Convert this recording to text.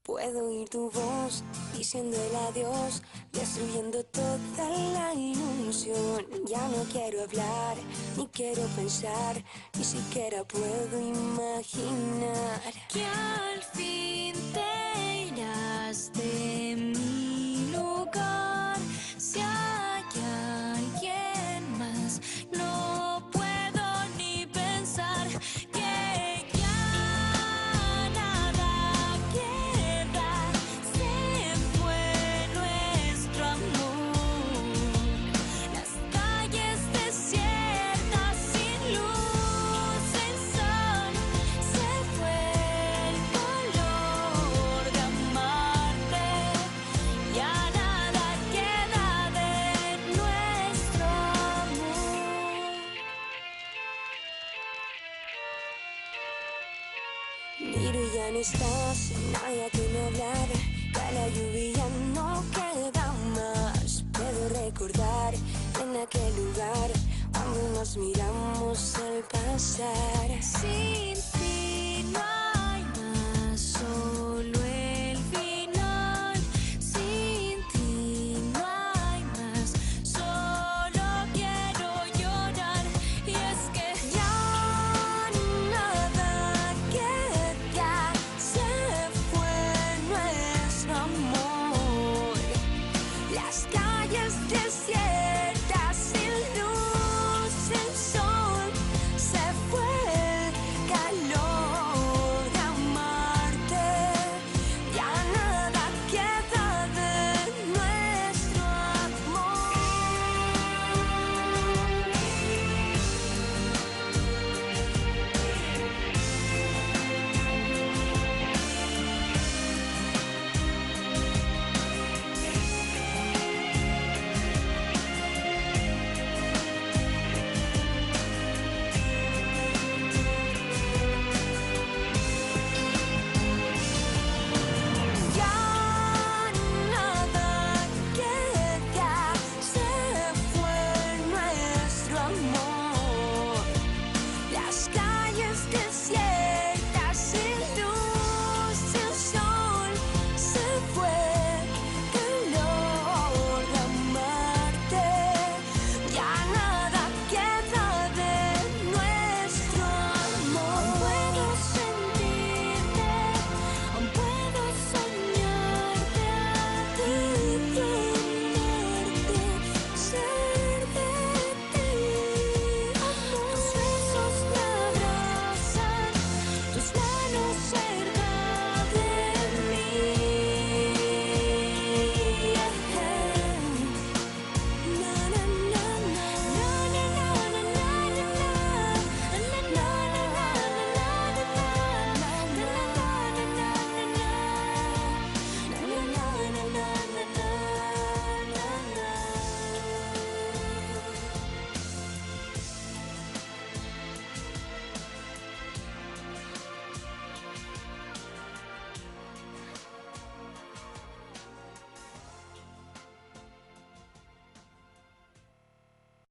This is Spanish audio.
Puedo oír tu voz diciendo el adiós, destruyendo toda la ilusión. Ya no quiero hablar, ni quiero pensar, ni siquiera puedo imaginar que al fin te irás de mi lugar. Si hay alguien más, no puedo ni pensar que ya nada queda. Se fue nuestro amor, las calles desiertas sin luz, sin sol. Se fue el color de amarte, ya nada queda de nuestro amor. Miro y ya no estás, nadie a quien hablar, ya la lluvia no queda más. Puedo recordar en aquel lugar cuando nos miramos al pasar.